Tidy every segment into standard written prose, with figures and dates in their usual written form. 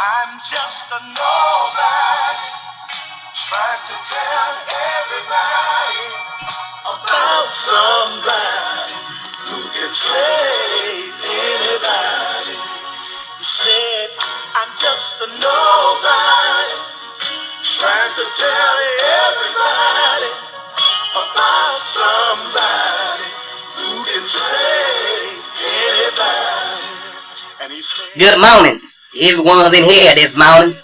I'm just a nobody, trying to tell everybody about somebody who can save anybody. He said, I'm just a nobody, trying to tell everybody about somebody who can save anybody. And he said, good mornings. Everyone's in here this mornings.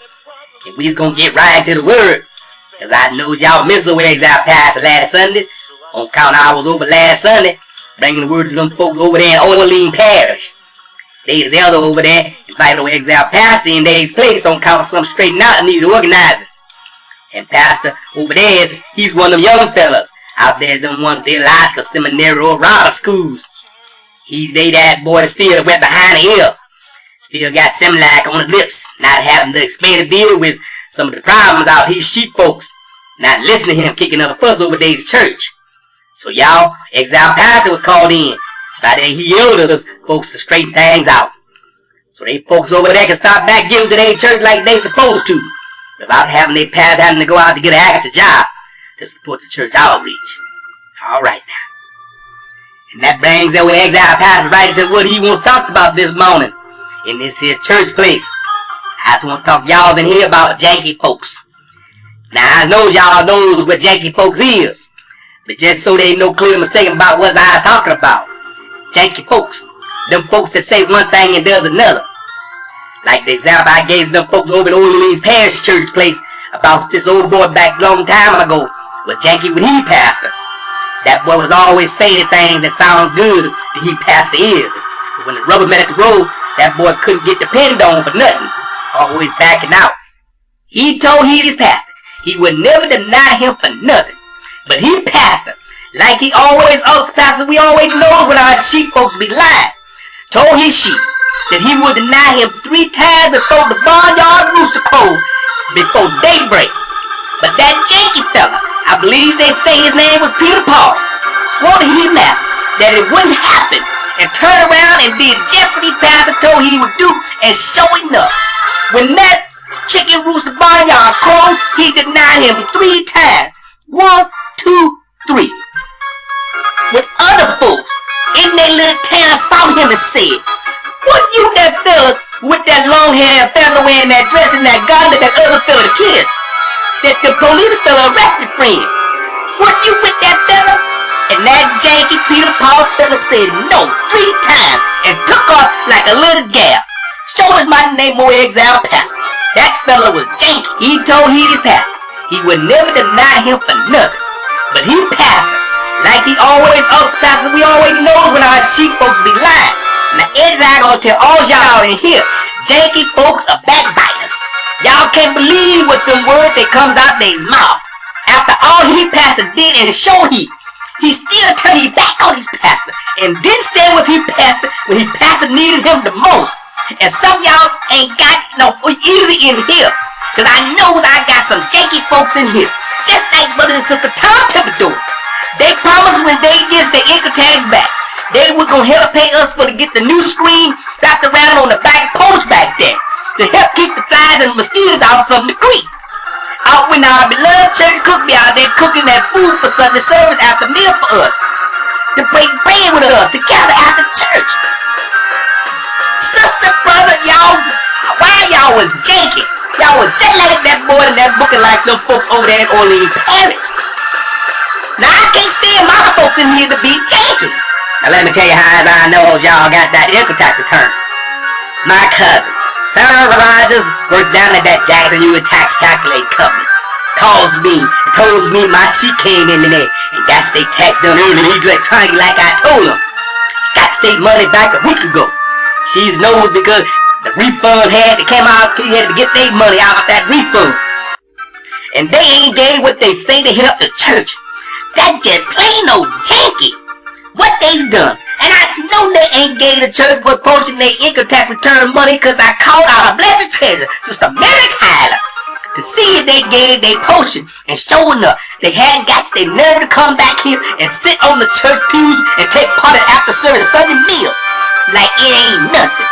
And we's gonna get right to the word. Cause I know y'all missed the exile past last Sundays. On count I was over last Sunday, bringing the word to them folks over there in Orleans Parish. There's elder over there, invited over exile pastor in their place on count of some straightening out and needed organizing. And pastor over there, he's one of them young fellas out there done one theological seminary or rider schools. They that boy that still went behind the ear. Still got Similac on the lips, not having to explain the deal with some of the problems out here sheep folks. Not listening to him kicking up a fuss over days church. So y'all, exile pastor was called in. By then he yelled at us folks to straighten things out. So they folks over there can start back giving to their church like they supposed to. Without having their pastor having to go out to get an extra job to support the church outreach. Alright now. And that brings our exile pastor right into what he wants to talk about this morning. In this here church place. I just want to talk y'all in here about janky folks. Now I know y'all knows what janky folks is. But just so they no clear mistake about what I was talking about. Janky folks. Them folks that say one thing and does another. Like the example I gave them folks over in Orleans Parish church place about this old boy back long time ago was janky when he pastor. That boy was always saying things that sounds good to he pastor is. But when the rubber met at the road, that boy couldn't get depended on for nothing. Always backing out. He told his pastor he would never deny him for nothing. But he pastor, like he always us pastor, we always know when our sheep folks be lying. Told his sheep that he would deny him 3 times before the barnyard rooster crowed, before daybreak. But that janky fella, I believe they say his name was Peter Paul, swore to his master that it wouldn't happen, and turned around and did just what he pastor told he would do, and sure enough, when that chicken rooster barnyard crowed, he denied him 3 times. 1, 2, 3. When other folks in their little town saw him and said, "What you that fella with that long hair and fella wearing that dress and that gun that other fella to kiss? That the police fella arrested friend. What you with that fella?" And that janky Peter Paul fella said no 3 times and took off like a little gal. Show us my name more exile pastor. That fella was janky. He told his pastor he would never deny him for nothing. But he pastor, like he always us pastor, we always know when our sheep folks be lying. Now exile gonna tell all y'all in here, janky folks are backbiters. Y'all can't believe what them words that comes out their mouth. After all he pastor did and show he still turned his back on his pastor and didn't stand with his pastor when his pastor needed him the most. And some y'all ain't got no easy in here. Cause I knows I got some janky folks in here. Just like brother and sister Tom Thibodeau. They promised when they get their income tax back, they were gonna help pay us for to get the new screen wrapped around on the back post back there. To help keep the flies and mosquitoes out from the creek. Out when our beloved church cook be out there cooking that food for Sunday service after meal for us. To break bread with us together after church. Sister, brother, y'all, why y'all was janky? Y'all was just like that boy in that book and like them folks over there in Orleans Parish. Now I can't stand my folks in here to be janky. Now let me tell you how I know y'all got that income tax return. My cousin, Sarah Rogers, works down at that Jackson U tax calculating company. Calls me and tells me she came in there and got state tax done early electronically like I told him. Got state money back a week ago. She's knows because the refund had to come out, he had to get their money out of that refund. And they ain't gave what they say to help the church. That just plain old janky. What they's done. And I know they ain't gave the church for approaching their income tax return money cause I called our blessed treasure, Sister Mary Tyler, to see if they gave their portion. And sure enough, they hadn't got their nerve to come back here and sit on the church pews and take part in after service Sunday meal. Like it ain't nothing.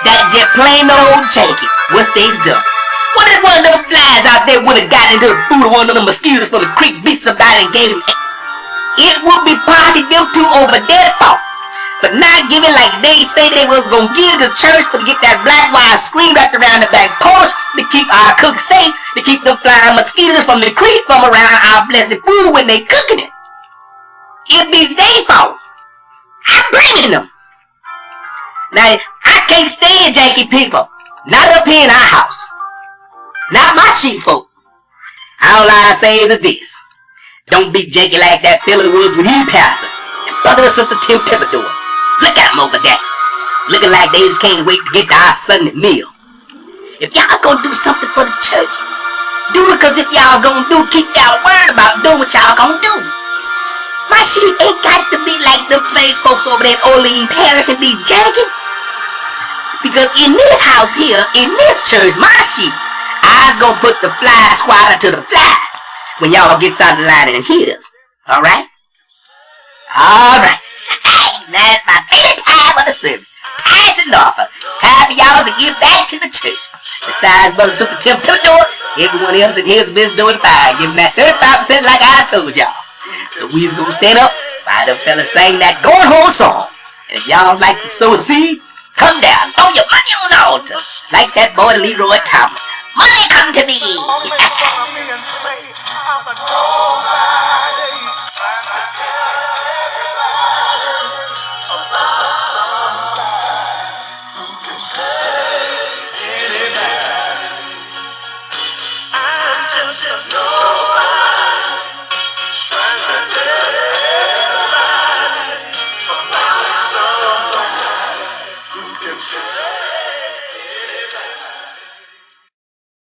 That just plain old janky. What stage done? What if one of them flies out there would have gotten into the food of one of them mosquitoes from the creek, beat somebody and gave him? It would be possibly them two over their fault. But not giving like they say they was gonna give to church for to get that black wire screen wrapped around the back porch to keep our cooks safe, to keep them flying mosquitoes from the creek from around our blessed food when they cooking it. If it's their fault, I'm bringing them. Now, I can't stand janky people. Not up here in our house. Not my sheep folk. All I say is this. Don't be janky like that fella was with you, Pastor, and Brother and Sister Tim Thibodeau. Look at them over there. Looking like they just can't wait to get to our Sunday meal. If y'all's gonna do something for the church, do it, cause if y'all's gonna keep y'all word about doing what y'all gonna do. My sheep ain't got to be like them fake folks over there in Olean Parish and be janky. Because in this house here, in this church, my sheep, I's gonna put the fly squatter to the fly when y'all gets out of line and his. Alright? Alright. Now it's my favorite time of the service. Tithes and offer. Time for y'all to give back to the church. Besides Brother and Sister Tim Thibodeau, everyone else in here's been doing fine, giving that 35% like I told y'all. So we's gonna stand up while them fellas sing that going home song. And if y'all's like to sow a seed, come down, throw your money on the altar. Like that boy Leroy Thomas. Money come to me.